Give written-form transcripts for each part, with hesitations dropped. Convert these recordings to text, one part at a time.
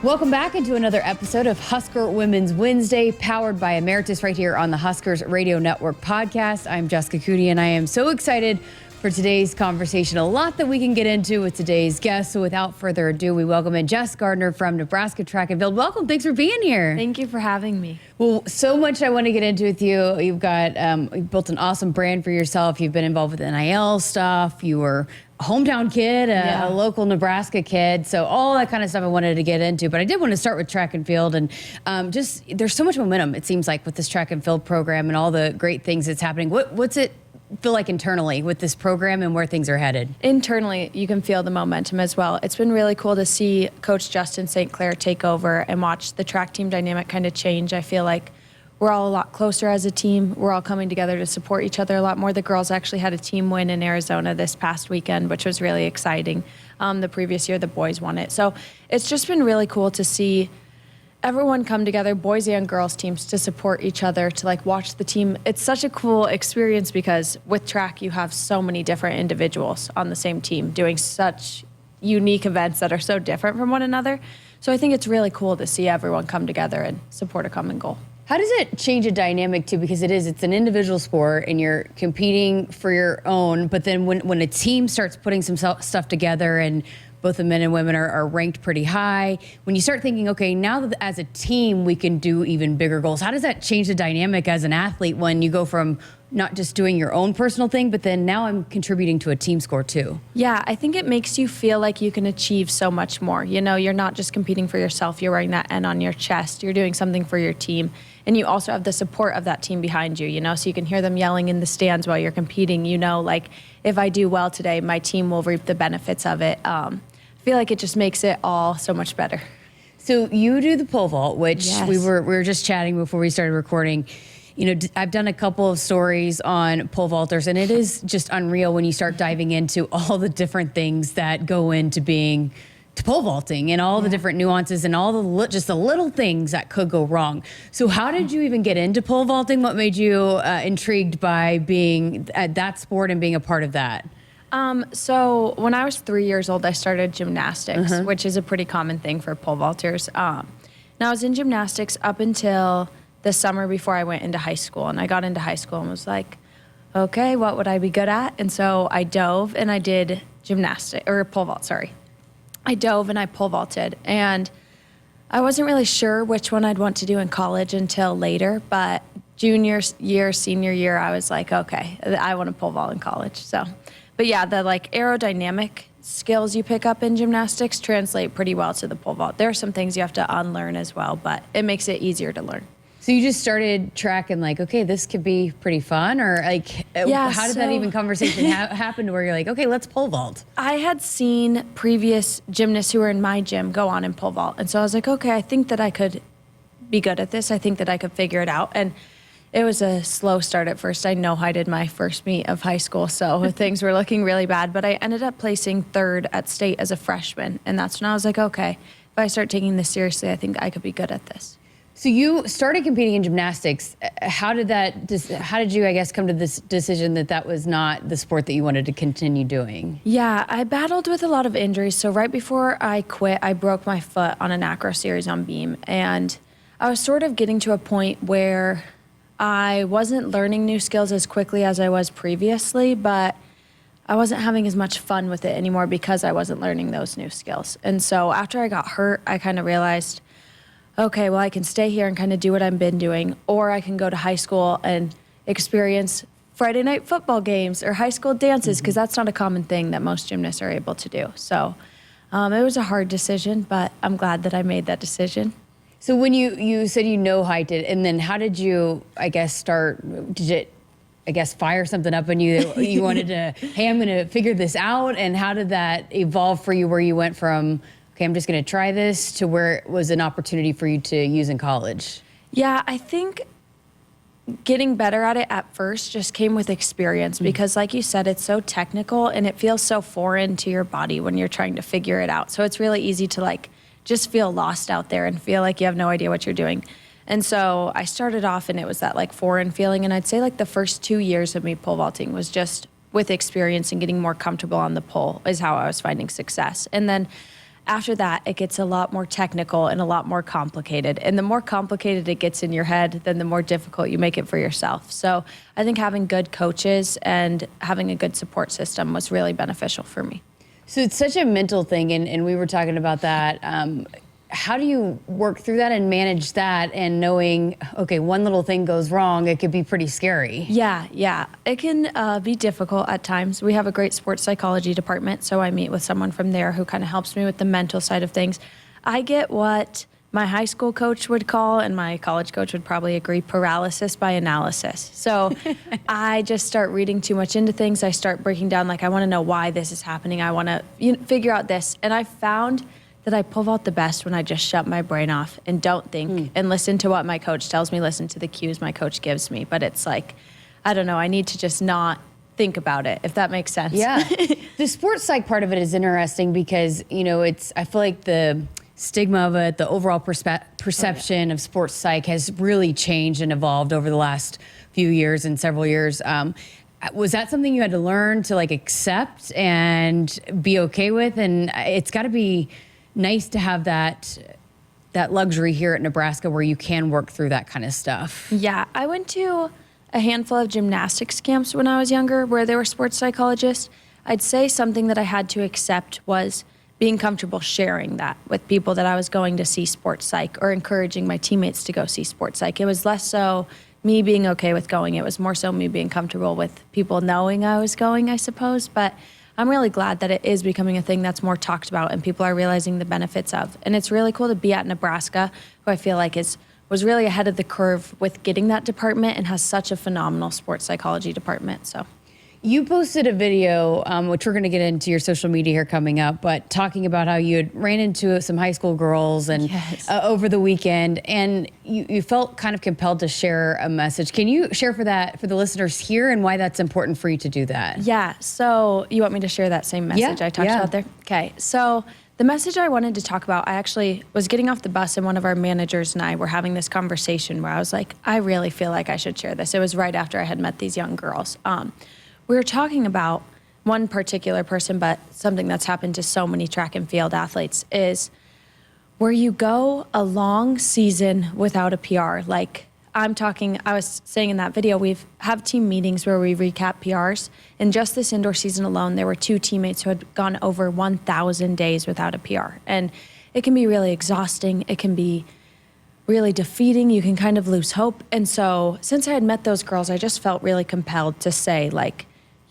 Welcome back into another episode of Husker Women's Wednesday, powered by Emeritus right here on the Huskers Radio Network podcast. I'm Jessica Cooney, and I am so excited for today's conversation. A lot that we can get into with today's guest. So without further ado, we welcome in Jess Gardner from Nebraska Track and Field. Welcome. Thanks for being here. Thank you for having me. Well, so much I want to get into with you. You've got you've built an awesome brand for yourself. You've been involved with NIL stuff. You were a hometown kid, a local Nebraska kid. So all that kind of stuff I wanted to get into. But I did want to start with track and field. And just there's so much momentum, it seems like, with this track and field program and all the great things that's happening. What's it feel like internally with this program and where things are headed? Internally, you can feel the momentum as well. It's been really cool to see Coach Justin St. Clair take over and watch the track team dynamic kind of change. I feel like we're all a lot closer as a team. We're all coming together to support each other a lot more. The girls actually had a team win in Arizona this past weekend, which was really exciting. The previous year, the boys won it. So it's just been really cool to see everyone come together, boys and girls teams, to support each other, to like watch the team. It's such a cool experience because with track, you have so many different individuals on the same team doing such unique events that are so different from one another. So I think it's really cool to see everyone come together and support a common goal. How does it change a dynamic too? Because it's an individual sport and you're competing for your own, but then when a team starts putting some stuff together and both the men and women are ranked pretty high, when you start thinking, okay, now that as a team we can do even bigger goals, how does that change the dynamic as an athlete when you go from not just doing your own personal thing, but then now I'm contributing to a team score too? Yeah, I think it makes you feel like you can achieve so much more. You know, you're not just competing for yourself, you're wearing that N on your chest, you're doing something for your team, and you also have the support of that team behind you, you know, so you can hear them yelling in the stands while you're competing, you know, like if I do well today, my team will reap the benefits of it. I feel like it just makes it all so much better. So you do the pole vault, which Yes. we were just chatting before we started recording. You know, I've done a couple of stories on pole vaulters, and it is just unreal when you start diving into all the different things that go into being to pole vaulting and all the different nuances and all the just the little things that could go wrong. So how did you even get into pole vaulting? What made you intrigued by being at that sport and being a part of that? So when I was 3 years old, I started gymnastics, which is a pretty common thing for pole vaulters. Now I was in gymnastics up until the summer before I went into high school. And I got into high school and was like, okay, what would I be good at? And so I dove and I did pole vault, sorry. I dove and I pole vaulted. And I wasn't really sure which one I'd want to do in college until later, but junior year, senior year, I was like, okay, I want to pole vault in college. So, but yeah, the like aerodynamic skills you pick up in gymnastics translate pretty well to the pole vault. There are some things you have to unlearn as well, but it makes it easier to learn. So you just started track and like, okay, this could be pretty fun, or like, how did that even conversation happen to where you're like, okay, let's pole vault? I had seen previous gymnasts who were in my gym go on and pole vault. And so I was like, okay, I think that I could be good at this. I think that I could figure it out. And it was a slow start at first. I no-heighted my first meet of high school, so things were looking really bad. But I ended up placing third at state as a freshman. And that's when I was like, okay, if I start taking this seriously, I think I could be good at this. So you started competing in gymnastics. How did you, I guess, come to this decision that that was not the sport that you wanted to continue doing? Yeah, I battled with a lot of injuries. So right before I quit, I broke my foot on an acro series on beam. And I was sort of getting to a point where I wasn't learning new skills as quickly as I was previously, but I wasn't having as much fun with it anymore because I wasn't learning those new skills. And so after I got hurt, I kind of realized, okay, well, I can stay here and kind of do what I've been doing, or I can go to high school and experience Friday night football games or high school dances, because that's not a common thing that most gymnasts are able to do. So it was a hard decision, but I'm glad that I made that decision. So when you said you no-heighted it, and then how did you, I guess, did it, I guess, fire something up in you that you wanted to, hey, I'm going to figure this out? And how did that evolve for you where you went from, okay, I'm just going to try this, to where it was an opportunity for you to use in college? Yeah, I think getting better at it at first just came with experience because, like you said, it's so technical and it feels so foreign to your body when you're trying to figure it out. So it's really easy to like just feel lost out there and feel like you have no idea what you're doing. And so I started off and it was that like foreign feeling. And I'd say like the first 2 years of me pole vaulting was just with experience and getting more comfortable on the pole is how I was finding success. And then after that, it gets a lot more technical and a lot more complicated. And the more complicated it gets in your head, then the more difficult you make it for yourself. So I think having good coaches and having a good support system was really beneficial for me. So it's such a mental thing, and we were talking about that. How do you work through that and manage that, and knowing, okay, one little thing goes wrong, it could be pretty scary? Yeah. It can be difficult at times. We have a great sports psychology department, so I meet with someone from there who kind of helps me with the mental side of things. I get what my high school coach would call, and my college coach would probably agree, paralysis by analysis. So I just start reading too much into things. I start breaking down, like, I want to know why this is happening. I want to figure out this. And I found that I pull out the best when I just shut my brain off and don't think and listen to what my coach tells me, listen to the cues my coach gives me. But it's like, I don't know, I need to just not think about it, if that makes sense. Yeah. The sports psych part of it is interesting because, I feel like the stigma of it, the overall perception of sports psych has really changed and evolved over the last few years and several years. Was that something you had to learn to accept and be okay with? And it's got to be nice to have that luxury here at Nebraska where you can work through that kind of stuff. Yeah, I went to a handful of gymnastics camps when I was younger where there were sports psychologists. I'd say something that I had to accept was being comfortable sharing that with people that I was going to see sports psych, or encouraging my teammates to go see sports psych. It was less so me being okay with going. It was more so me being comfortable with people knowing I was going, I suppose. But I'm really glad that it is becoming a thing that's more talked about and people are realizing the benefits of. And it's really cool to be at Nebraska, who I feel like was really ahead of the curve with getting that department and has such a phenomenal sports psychology department. So you posted a video, which we're going to get into your social media here coming up, but talking about how you had ran into some high school girls and over the weekend, and you felt kind of compelled to share a message. Can you share for the listeners here and why that's important for you to do that? Yeah. So you want me to share that same message I talked about there? Okay. So the message I wanted to talk about, I actually was getting off the bus and one of our managers and I were having this conversation where I was like, I really feel like I should share this. It was right after I had met these young girls. We were talking about one particular person, but something that's happened to so many track and field athletes is where you go a long season without a PR. Like I was saying in that video, we have team meetings where we recap PRs. And just this indoor season alone, there were 2 teammates who had gone over 1,000 days without a PR. And it can be really exhausting. It can be really defeating. You can kind of lose hope. And so since I had met those girls, I just felt really compelled to say,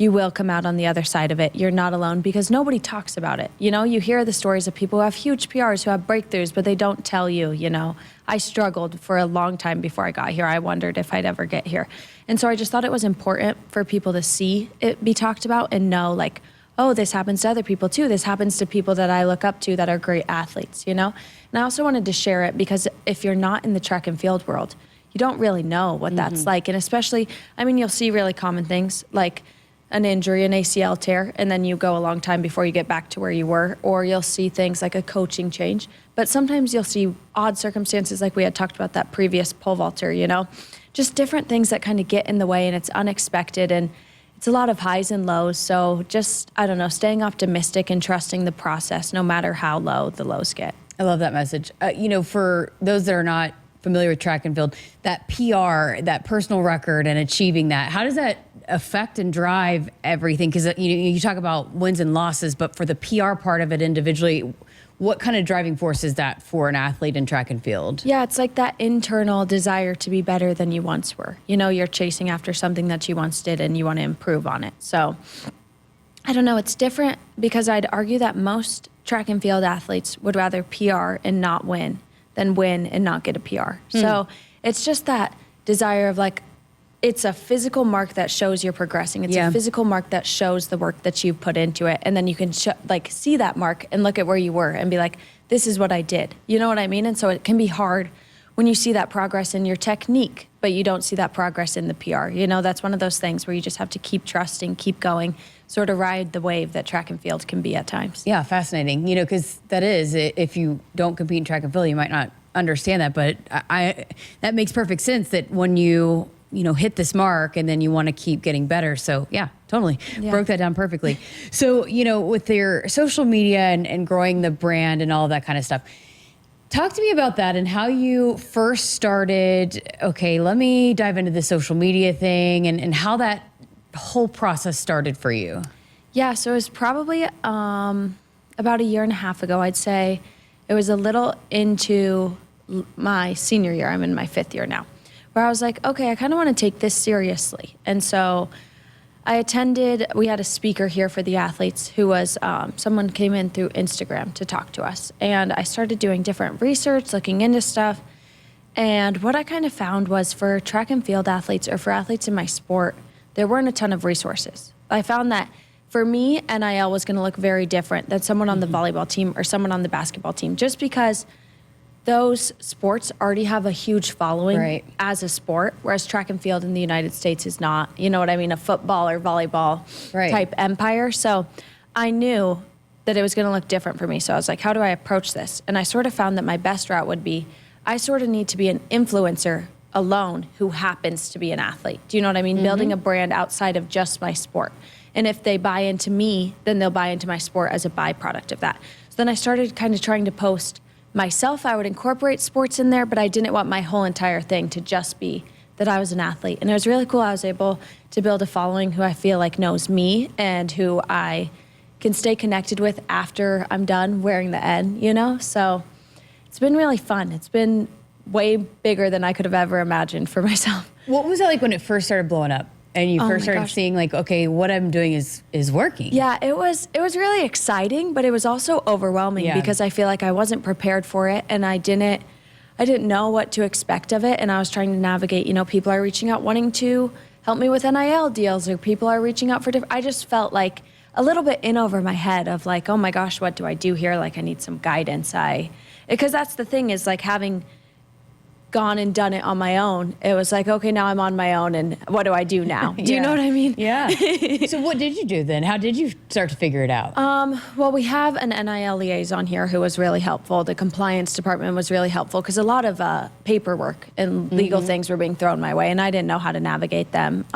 you will come out on the other side of it. You're not alone, because nobody talks about it. You hear the stories of people who have huge PRs, who have breakthroughs, but they don't tell you, I struggled for a long time before I got here. I wondered if I'd ever get here. And so I just thought it was important for people to see it be talked about and know, oh, this happens to other people too. This happens to people that I look up to that are great athletes, And I also wanted to share it because if you're not in the track and field world, you don't really know what that's like. And especially, you'll see really common things like an injury, an ACL tear, and then you go a long time before you get back to where you were, or you'll see things like a coaching change. But sometimes you'll see odd circumstances like we had talked about that previous pole vaulter, just different things that kind of get in the way, and it's unexpected, and it's a lot of highs and lows. So just, staying optimistic and trusting the process no matter how low the lows get. I love that message. For those that are not familiar with track and field, that PR, that personal record and achieving that, how does that affect and drive everything? Because you talk about wins and losses, but for the PR part of it individually, what kind of driving force is that for an athlete in track and field? Yeah, it's like that internal desire to be better than you once were. You're chasing after something that you once did and you want to improve on it. So I don't know, it's different because I'd argue that most track and field athletes would rather PR and not win than win and not get a PR. So it's just that desire of it's a physical mark that shows you're progressing. It's a physical mark that shows the work that you've put into it. And then you can see that mark and look at where you were and be like, this is what I did. You know what I mean? And so it can be hard when you see that progress in your technique, but you don't see that progress in the PR. That's one of those things where you just have to keep trusting, keep going, sort of ride the wave that track and field can be at times. Yeah, fascinating. Because that is, if you don't compete in track and field, you might not understand that, but that makes perfect sense that when you hit this mark and then you want to keep getting better. So yeah, totally. Yeah. Broke that down perfectly. So, with your social media and growing the brand and all of that kind of stuff, talk to me about that and how you first started, okay, let me dive into the social media thing and how that whole process started for you. Yeah, so it was probably about a year and a half ago, I'd say. It was a little into my senior year. I'm in my 5th year now, where I was like, okay, I kind of want to take this seriously. And so we had a speaker here for the athletes who was, someone came in through Instagram to talk to us. And I started doing different research, looking into stuff. And what I kind of found was for track and field athletes or for athletes in my sport, there weren't a ton of resources. I found that for me, NIL was going to look very different than someone on the volleyball team or someone on the basketball team, just because those sports already have a huge following as a sport, whereas track and field in the United States is not, you know what I mean, a football or volleyball type empire. So I knew that it was going to look different for me. So I was like, how do I approach this? And I sort of found that my best route would be, I sort of need to be an influencer alone who happens to be an athlete. Do you know what I mean? Building a brand outside of just my sport. And if they buy into me, then they'll buy into my sport as a byproduct of that. So then I started kind of trying to post myself. I would incorporate sports in there, but I didn't want my whole entire thing to just be that I was an athlete. And it was really cool. I was able to build a following who I feel like knows me and who I can stay connected with after I'm done wearing the N, So it's been really fun. It's been way bigger than I could have ever imagined for myself. What was it like when it first started blowing up? And you first started seeing like, okay, what I'm doing is working. Yeah, it was really exciting, but it was also overwhelming because I feel like I wasn't prepared for it and I didn't know what to expect of it. And I was trying to navigate, people are reaching out wanting to help me with NIL deals or people are reaching out for different, I just felt like a little bit in over my head of like, oh my gosh, what do I do here? Like I need some guidance. Because that's the thing is like having gone and done it on my own, it was like, okay, now I'm on my own and what do I do now? Do you know what I mean? Yeah. So what did you do then? How did you start to figure it out? Well, we have an NIL liaison here who was really helpful. The compliance department was really helpful because a lot of paperwork and legal things were being thrown my way and I didn't know how to navigate them.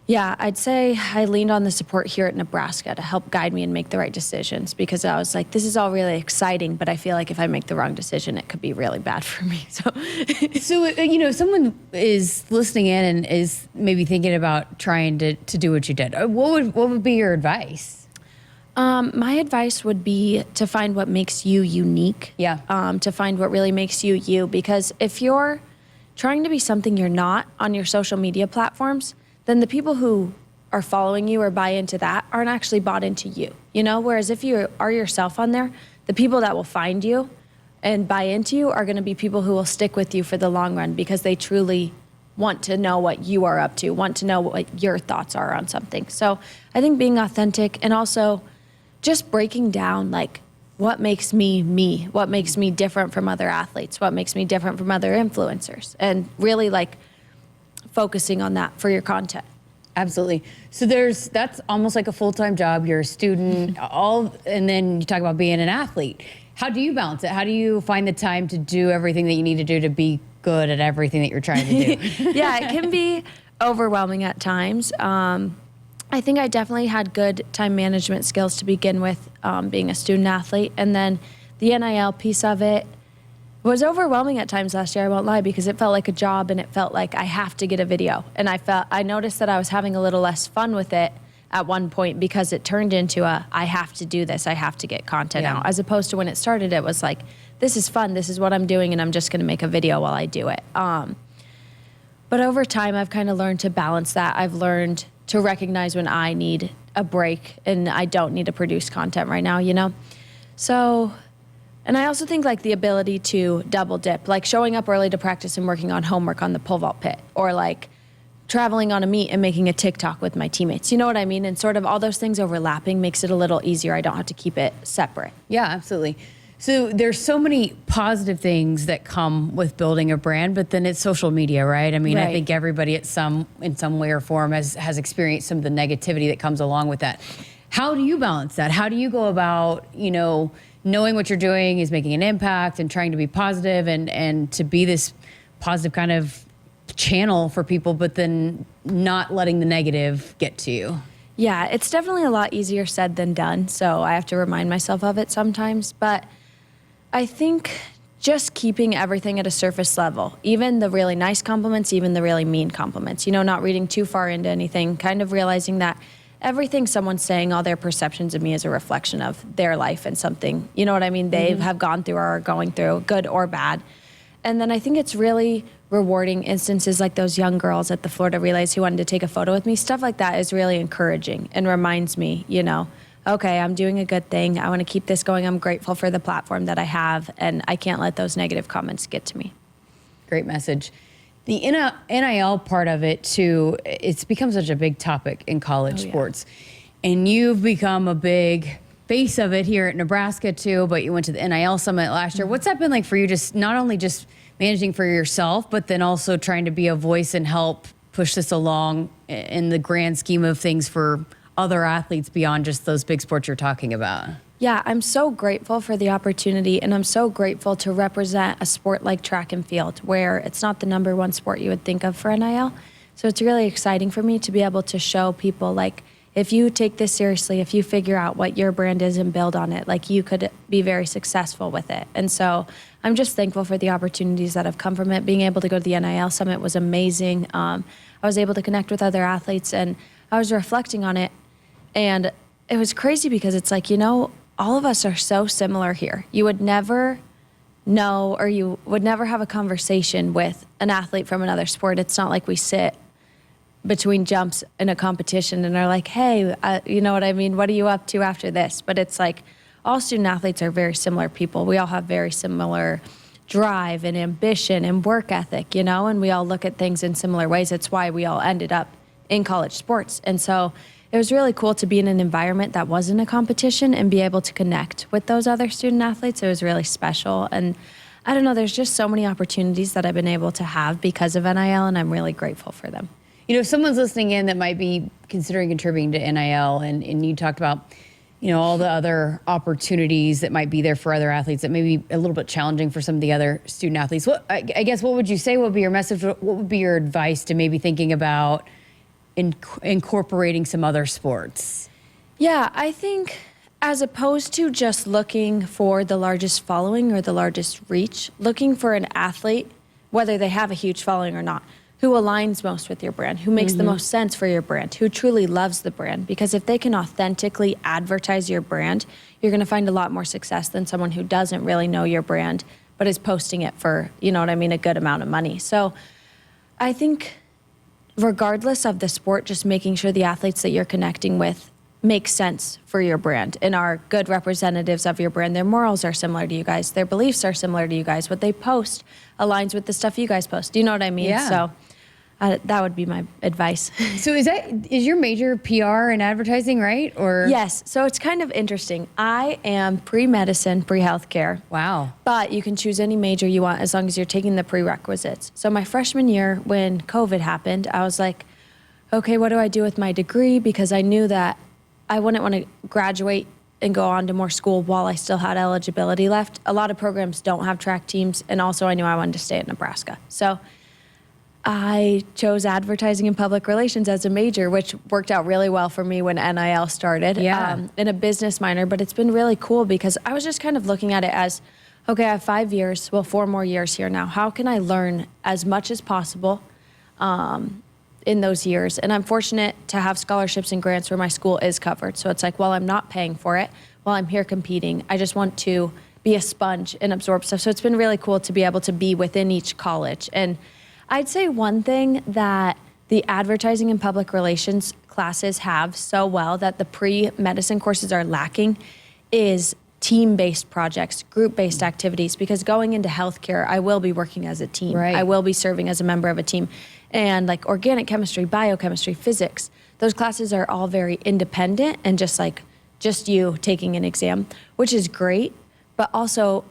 Yeah, I'd say I leaned on the support here at Nebraska to help guide me and make the right decisions because I was like, this is all really exciting, but I feel like if I make the wrong decision, it could be really bad for me. So, if someone is listening in and is maybe thinking about trying to do what you did, what would be your advice? My advice would be to find what makes you unique. Yeah. To find what really makes you you, because if you're trying to be something you're not on your social media platforms, then the people who are following you or buy into that aren't actually bought into you, Whereas if you are yourself on there, the people that will find you and buy into you are going to be people who will stick with you for the long run because they truly want to know what you are up to, want to know what your thoughts are on something. So I think being authentic and also just breaking down like what makes me me, what makes me different from other athletes, what makes me different from other influencers, and really like focusing on that for your content. Absolutely. So that's almost like a full-time job. You're a student, and then you talk about being an athlete. How do you balance it? How do you find the time to do everything that you need to do to be good at everything that you're trying to do? Yeah, it can be overwhelming at times. I think I definitely had good time management skills to begin with, being a student athlete, and then the NIL piece of it was overwhelming at times last year, I won't lie, because it felt like a job and it felt like I have to get a video. And I noticed that I was having a little less fun with it at one point because it turned into I have to do this, I have to get content out. As opposed to when it started, it was like, this is fun, this is what I'm doing, and I'm just gonna make a video while I do it. But over time, I've kind of learned to balance that. I've learned to recognize when I need a break and I don't need to produce content right now, So, and I also think like the ability to double dip, like showing up early to practice and working on homework on the pole vault pit, or like traveling on a meet and making a TikTok with my teammates. You know what I mean? And sort of all those things overlapping makes it a little easier. I don't have to keep it separate. Yeah, absolutely. So there's so many positive things that come with building a brand, but then it's social media, right? I mean, I think everybody in some way or form has experienced some of the negativity that comes along with that. How do you balance that? How do you go about, knowing what you're doing is making an impact and trying to be positive and to be this positive kind of channel for people, but then not letting the negative get to you. Yeah, it's definitely a lot easier said than done. So I have to remind myself of it sometimes. But I think just keeping everything at a surface level, even the really nice compliments, even the really mean compliments, not reading too far into anything, kind of realizing that everything someone's saying, all their perceptions of me is a reflection of their life and something, you know what I mean, they have gone through or are going through, good or bad. And then I think it's really rewarding instances like those young girls at the Florida Relays who wanted to take a photo with me. Stuff like that is really encouraging and reminds me, okay, I'm doing a good thing. I want to keep this going. I'm grateful for the platform that I have, and I can't let those negative comments get to me. Great message. The NIL part of it, too, it's become such a big topic in college sports. And you've become a big face of it here at Nebraska, too, but you went to the NIL Summit last year. What's that been like for you, just not only just managing for yourself, but then also trying to be a voice and help push this along in the grand scheme of things for other athletes beyond just those big sports you're talking about? Yeah, I'm so grateful for the opportunity, and I'm so grateful to represent a sport like track and field, where it's not the number one sport you would think of for NIL. So it's really exciting for me to be able to show people, like, if you take this seriously, if you figure out what your brand is and build on it, like, you could be very successful with it. And so I'm just thankful for the opportunities that have come from it. Being able to go to the NIL Summit was amazing. I was able to connect with other athletes, and I was reflecting on it. And it was crazy because it's like, all of us are so similar here. You would never know, or you would never have a conversation with an athlete from another sport. It's not like we sit between jumps in a competition and are like, hey, you know what I mean? What are you up to after this? But it's like all student athletes are very similar people. We all have very similar drive and ambition and work ethic, and we all look at things in similar ways. It's why we all ended up in college sports. And so it was really cool to be in an environment that wasn't a competition and be able to connect with those other student athletes. It was really special. And I don't know, there's just so many opportunities that I've been able to have because of NIL, and I'm really grateful for them. If someone's listening in that might be considering contributing to NIL, and you talked about, all the other opportunities that might be there for other athletes that may be a little bit challenging for some of the other student athletes. I guess, what would you say would be your message? What would be your advice to maybe thinking about incorporating some other sports? Yeah, I think as opposed to just looking for the largest following or the largest reach, looking for an athlete, whether they have a huge following or not, who aligns most with your brand, who makes the most sense for your brand, who truly loves the brand. Because if they can authentically advertise your brand, you're going to find a lot more success than someone who doesn't really know your brand, but is posting it for, a good amount of money. So I think regardless of the sport, just making sure the athletes that you're connecting with make sense for your brand and are good representatives of your brand. Their morals are similar to you guys. Their beliefs are similar to you guys. What they post aligns with the stuff you guys post. Do you know what I mean? Yeah. So that would be my advice. So is your major PR and advertising, right? Or Yes. So it's kind of interesting. I am pre-medicine, pre-healthcare. Wow. But you can choose any major you want as long as you're taking the prerequisites. So my freshman year, when COVID happened, I was like, okay, what do I do with my degree? Because I knew that I wouldn't want to graduate and go on to more school while I still had eligibility left. A lot of programs don't have track teams, and also I knew I wanted to stay at Nebraska. So I chose advertising and public relations as a major, which worked out really well for me when NIL started. Yeah. In a business minor, but it's been really cool because I was just kind of looking at it as, okay, I have 5 years, 4 more years here now. How can I learn as much as possible in those years? And I'm fortunate to have scholarships and grants where my school is covered. So it's like, while I'm not paying for it, while I'm here competing, I just want to be a sponge and absorb stuff. So it's been really cool to be able to be within each college. And I'd say one thing that the advertising and public relations classes have so well that the pre-medicine courses are lacking is team-based projects, group-based activities, because going into healthcare, I will be working as a team. Right. I will be serving as a member of a team. And like organic chemistry, biochemistry, physics, those classes are all very independent and just you taking an exam, which is great, but also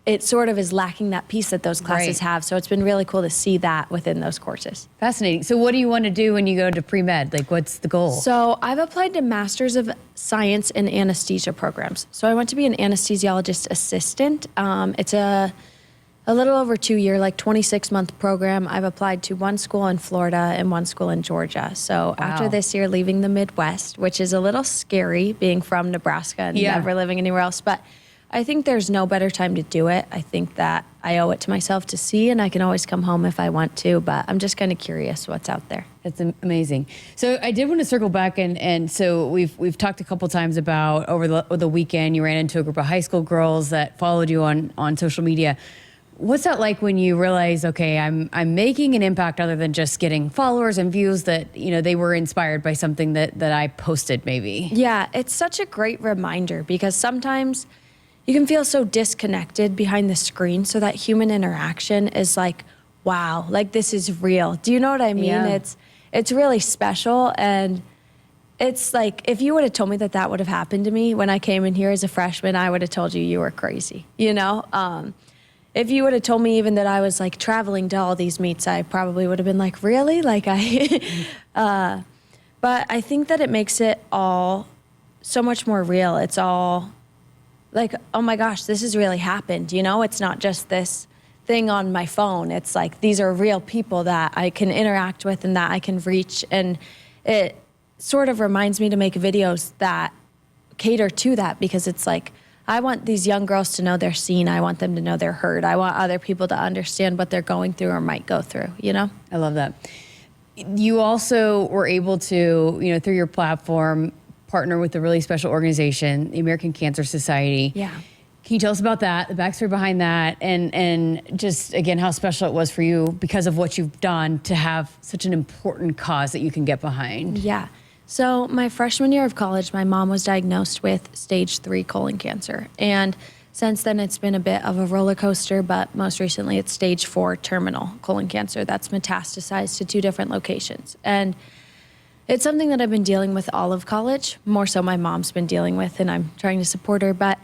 it sort of is lacking that piece that those classes have. So it's been really cool to see that within those courses. Fascinating. So what do you want to do when you go to pre-med? Like, what's the goal? So I've applied to Masters of Science in Anesthesia programs. So I want to be an anesthesiologist assistant. It's a a little over 2 year, like 26-month program. I've applied to one school in Florida and one school in Georgia. So after this year, leaving the Midwest, which is a little scary being from Nebraska and never living anywhere else, but I think there's no better time to do it. I think that I owe it to myself to see, and I can always come home if I want to, but I'm just kind of curious what's out there. That's amazing. So I did want to circle back, and so we've talked a couple times about over the weekend, you ran into a group of high school girls that followed you on social media. What's that like when you realize, okay, I'm making an impact other than just getting followers and views, that, you know, they were inspired by something that I posted maybe? Yeah, it's such a great reminder, because sometimes you can feel so disconnected behind the screen, so that human interaction is like, wow, like this is real. Do you know what I mean? Yeah. It's really special, and it's like, if you would have told me that would have happened to me when I came in here as a freshman, I would have told you were crazy, you know? If you would have told me even that I was like traveling to all these meets, I probably would have been like, really? Like but I think that it makes it all so much more real. It's all like, oh my gosh, this has really happened. You know, it's not just this thing on my phone. It's like, these are real people that I can interact with and that I can reach. And it sort of reminds me to make videos that cater to that, because it's like, I want these young girls to know they're seen. I want them to know they're heard. I want other people to understand what they're going through or might go through, you know? I love that. You also were able to, you know, through your platform, partner with a really special organization, the American Cancer Society. Yeah. Can you tell us about that, the backstory behind that, and just, again, how special it was for you because of what you've done to have such an important cause that you can get behind? Yeah. So my freshman year of college, my mom was diagnosed with stage 3 colon cancer. And since then, it's been a bit of a roller coaster, but most recently it's stage 4 terminal colon cancer that's metastasized to 2 different locations. And it's something that I've been dealing with all of college, more so my mom's been dealing with, and I'm trying to support her, but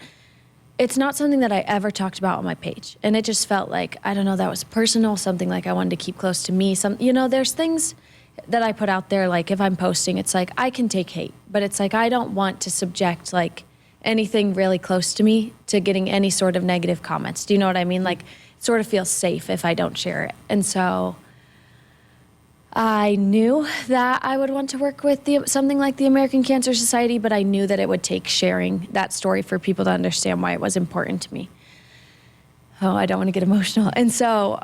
it's not something that I ever talked about on my page. And it just felt like, I don't know, that was personal, something like I wanted to keep close to me. You know, there's things that I put out there, like if I'm posting, it's like, I can take hate, but it's like, I don't want to subject like anything really close to me to getting any sort of negative comments. Do you know what I mean? Like, it sort of feels safe if I don't share it. And so I knew that I would want to work with something like the American Cancer Society, but I knew that it would take sharing that story for people to understand why it was important to me. Oh, I don't want to get emotional. And so,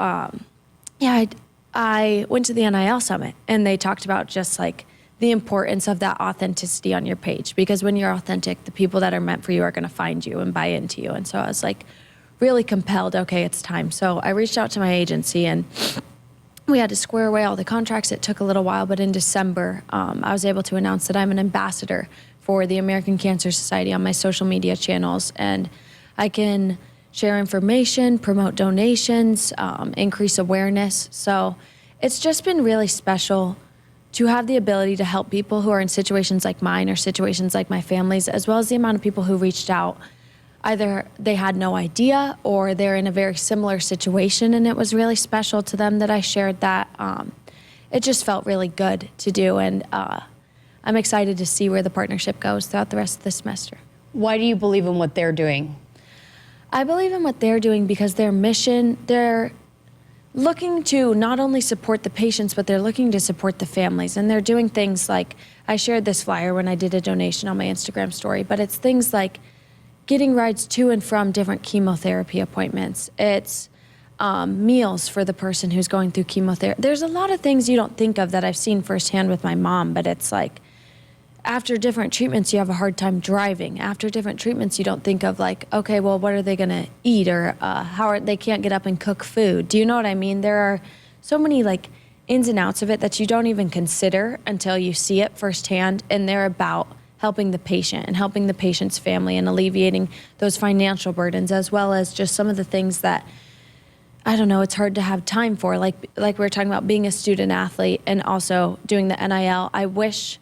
I went to the NIL summit, and they talked about just like the importance of that authenticity on your page, because when you're authentic, the people that are meant for you are going to find you and buy into you. And so I was like really compelled, okay, it's time. So I reached out to my agency, and we had to square away all the contracts. It took a little while, but in December, I was able to announce that I'm an ambassador for the American Cancer Society on my social media channels, and I can share information, promote donations, increase awareness. So it's just been really special to have the ability to help people who are in situations like mine or situations like my family's, as well as the amount of people who reached out. Either they had no idea or they're in a very similar situation, and it was really special to them that I shared that. It just felt really good to do, and I'm excited to see where the partnership goes throughout the rest of the semester. Why do you believe in what they're doing? I believe in what they're doing because their mission, they're looking to not only support the patients, but they're looking to support the families. And they're doing things like, I shared this flyer when I did a donation on my Instagram story, but it's things like getting rides to and from different chemotherapy appointments. It's meals for the person who's going through chemotherapy. There's a lot of things you don't think of that I've seen firsthand with my mom, but it's like, after different treatments, you have a hard time driving. After different treatments, you don't think of like, okay, well, what are they going to eat? Or they can't get up and cook food. Do you know what I mean? There are so many like ins and outs of it that you don't even consider until you see it firsthand. And they're about helping the patient and helping the patient's family and alleviating those financial burdens, as well as just some of the things that, I don't know, it's hard to have time for. Like we were talking about being a student athlete and also doing the NIL. I wish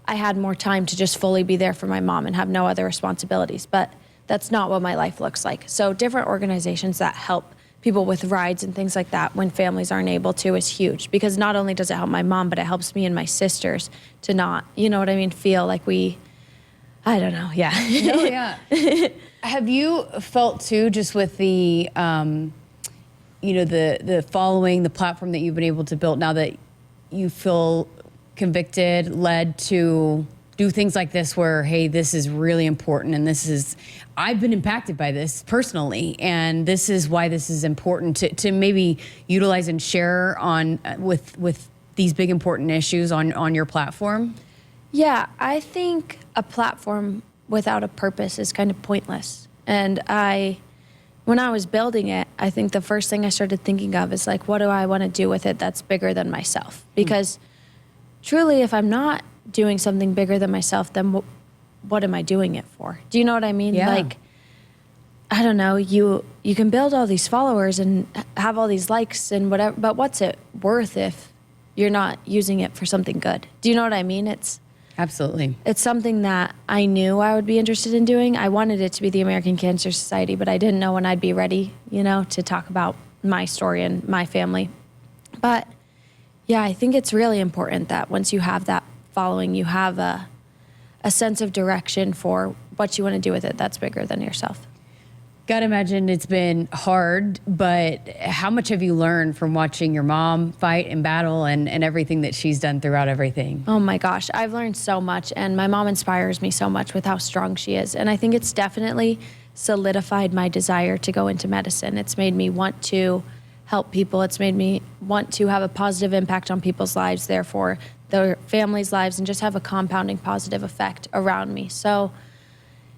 I had more time to just fully be there for my mom and have no other responsibilities, but that's not what my life looks like. So different organizations that help people with rides and things like that when families aren't able to is huge, because not only does it help my mom, but it helps me and my sisters to not, you know what I mean, feel like I don't know, yeah. Oh, yeah. Have you felt too, just with the the following, the platform that you've been able to build now that you feel convicted, led to do things like this where, hey, this is really important and I've been impacted by this personally, and this is why this is important to maybe utilize and share with these big important issues on your platform? Yeah, I think a platform without a purpose is kind of pointless. And when I was building it, I think the first thing I started thinking of is like, what do I want to do with it that's bigger than myself? Because truly, if I'm not doing something bigger than myself, then what am I doing it for? Do you know what I mean? Yeah. Like, I don't know, you can build all these followers and have all these likes and whatever, but what's it worth if you're not using it for something good? Do you know what I mean? Absolutely. It's something that I knew I would be interested in doing. I wanted it to be the American Cancer Society, but I didn't know when I'd be ready, to talk about my story and my family. But yeah, I think it's really important that once you have that following, you have a sense of direction for what you want to do with it that's bigger than yourself. Gotta imagine it's been hard, but how much have you learned from watching your mom fight and battle and everything that she's done throughout everything? Oh my gosh, I've learned so much, and my mom inspires me so much with how strong she is. And I think it's definitely solidified my desire to go into medicine. It's made me want to help people. It's made me want to have a positive impact on people's lives, therefore their families' lives, and just have a compounding positive effect around me. So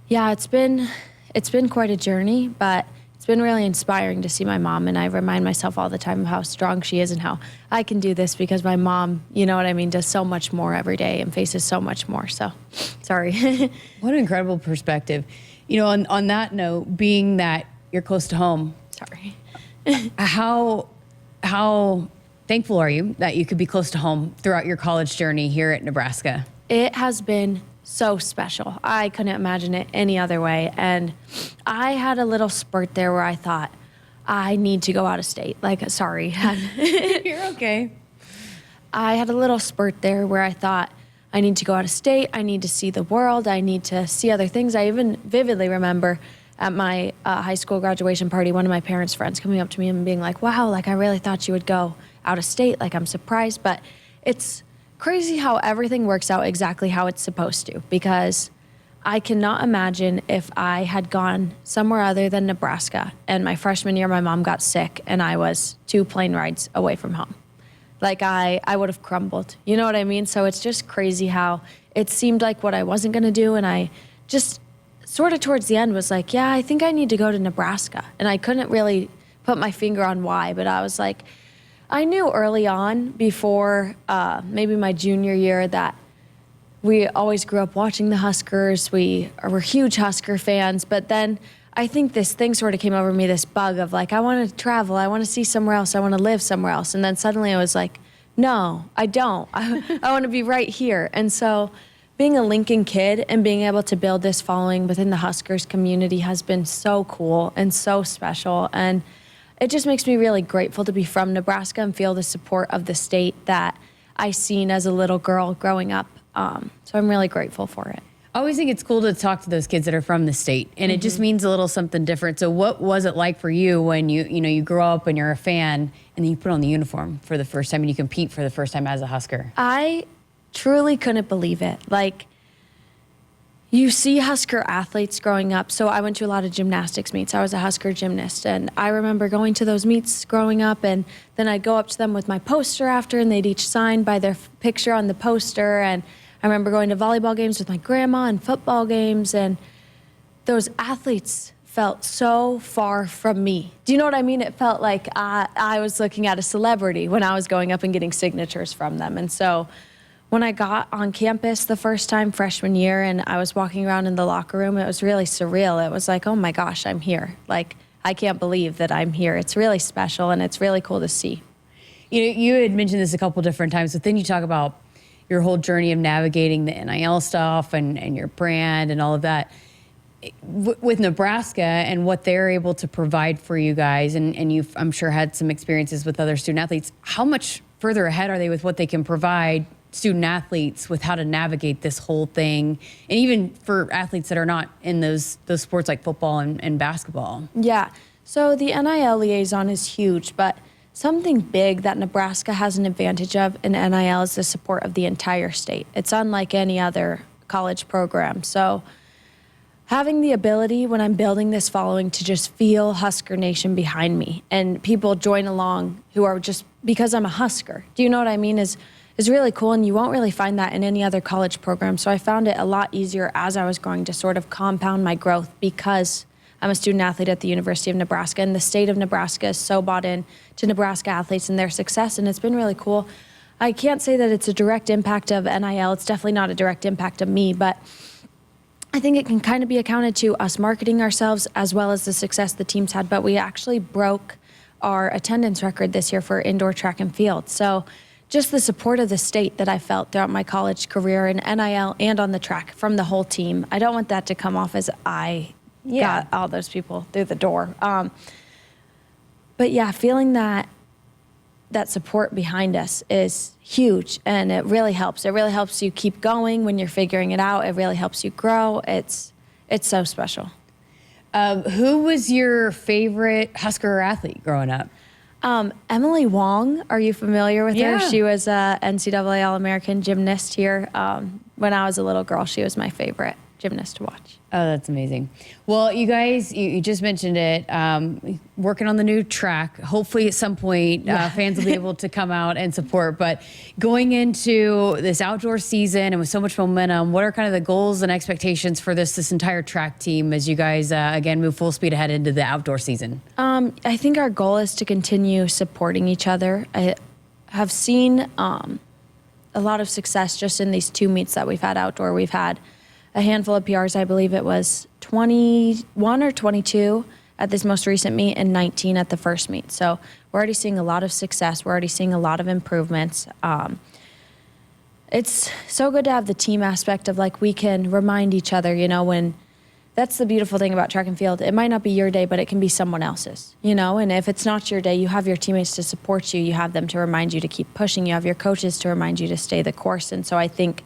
yeah, it's been quite a journey, but it's been really inspiring to see my mom, and I remind myself all the time of how strong she is and how I can do this because my mom, does so much more every day and faces so much more. So, sorry. What an incredible perspective. On that note, being that you're close to home, Sorry. how thankful are you that you could be close to home throughout your college journey here at Nebraska? It has been so special. I couldn't imagine it any other way. And I had a little spurt there where I thought, I need to go out of state. Sorry. You're okay. I had a little spurt there where I thought, I need to go out of state. I need to see the world. I need to see other things. I even vividly remember at my high school graduation party, one of my parents' friends coming up to me and being like, wow, I really thought you would go out of state. I'm surprised. But it's crazy how everything works out exactly how it's supposed to, because I cannot imagine if I had gone somewhere other than Nebraska and my freshman year my mom got sick and I was 2 plane rides away from home. I would have crumbled. You know what I mean? So it's just crazy how it seemed like what I wasn't going to do, and I just sort of towards the end was like, yeah, I think I need to go to Nebraska. And I couldn't really put my finger on why, but I was like, I knew early on before maybe my junior year that we always grew up watching the Huskers. We were huge Husker fans, but then I think this thing sort of came over me, this bug of I want to travel, I want to see somewhere else, I want to live somewhere else. And then suddenly I was like, no, I don't. I want to be right here. And so being a Lincoln kid and being able to build this following within the Huskers community has been so cool and so special. And it just makes me really grateful to be from Nebraska and feel the support of the state that I seen as a little girl growing up. So I'm really grateful for it. I always think it's cool to talk to those kids that are from the state, and it just means a little something different. So what was it like for you when you grow up and you're a fan and then you put on the uniform for the first time and you compete for the first time as a Husker? I truly couldn't believe it. You see Husker athletes growing up. So I went to a lot of gymnastics meets. I was a Husker gymnast, and I remember going to those meets growing up, and then I'd go up to them with my poster after, and they'd each sign by their picture on the poster. And I remember going to volleyball games with my grandma and football games, and those athletes felt so far from me. Do you know what I mean? It felt like I was looking at a celebrity when I was going up and getting signatures from them. And so when I got on campus the first time freshman year and I was walking around in the locker room, it was really surreal. It was like, oh my gosh, I'm here. I can't believe that I'm here. It's really special, and it's really cool to see. You had mentioned this a couple different times, but then you talk about your whole journey of navigating the NIL stuff and your brand and all of that. With Nebraska and what they're able to provide for you guys, and you've, I'm sure, had some experiences with other student athletes, how much further ahead are they with what they can provide student athletes with how to navigate this whole thing, and even for athletes that are not in those sports like football and basketball? Yeah. So the NIL liaison is huge, but something big that Nebraska has an advantage of in NIL is the support of the entire state. It's unlike any other college program. So having the ability when I'm building this following to just feel Husker Nation behind me and people join along who are just because I'm a Husker. Do you know what I mean? Is really cool, and you won't really find that in any other college program. So I found it a lot easier as I was going to sort of compound my growth because I'm a student athlete at the University of Nebraska, and the state of Nebraska is so bought in to Nebraska athletes and their success, and it's been really cool. I can't say that it's a direct impact of NIL. It's definitely not a direct impact of me, but I think it can kind of be accounted to us marketing ourselves as well as the success the teams had. But we actually broke our attendance record this year for indoor track and field. So just the support of the state that I felt throughout my college career in NIL and on the track from the whole team. I don't want that to come off as I got all those people through the door. But yeah, feeling that support behind us is huge, and it really helps. It really helps you keep going when you're figuring it out. It really helps you grow. It's so special. Who was your favorite Husker athlete growing up? Emily Wong, are you familiar with Yeah. her? She was a NCAA All-American gymnast here. When I was a little girl, she was my favorite gymnast to watch. Oh, that's amazing. Well, you guys, you just mentioned it, working on the new track. Hopefully at some point, fans will be able to come out and support. But going into this outdoor season and with so much momentum, what are kind of the goals and expectations for this entire track team as you guys, again, move full speed ahead into the outdoor season? I think our goal is to continue supporting each other. I have seen a lot of success just in these 2 meets that we've had outdoor. We've had a handful of PRs. I believe it was 21 or 22 at this most recent meet and 19 at the first meet. So we're already seeing a lot of success. We're already seeing a lot of improvements. It's so good to have the team aspect of like we can remind each other, when that's the beautiful thing about track and field. It might not be your day, but it can be someone else's, and if it's not your day, you have your teammates to support you. You have them to remind you to keep pushing. You have your coaches to remind you to stay the course. And so I think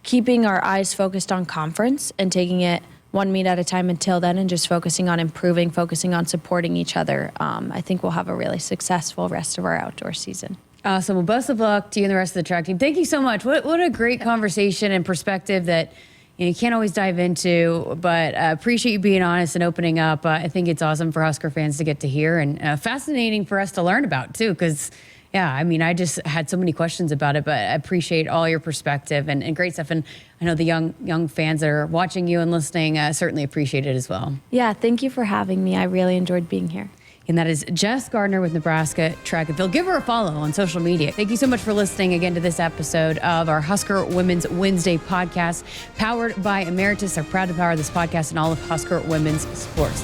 keeping our eyes focused on conference and taking it one meet at a time until then and just focusing on improving, focusing on supporting each other, I think we'll have a really successful rest of our outdoor season. Awesome. Well, best of luck to you and the rest of the track team. Thank you so much. What a great conversation and perspective that you can't always dive into, but appreciate you being honest and opening up. I think it's awesome for Husker fans to get to hear and fascinating for us to learn about too, because yeah, I mean, I just had so many questions about it, but I appreciate all your perspective and great stuff. And I know the young fans that are watching you and listening certainly appreciate it as well. Yeah, thank you for having me. I really enjoyed being here. And that is Jess Gardner with Nebraska Track and Field. Give her a follow on social media. Thank you so much for listening again to this episode of our Husker Women's Wednesday podcast, powered by Emeritus. Are proud to power this podcast and all of Husker women's sports.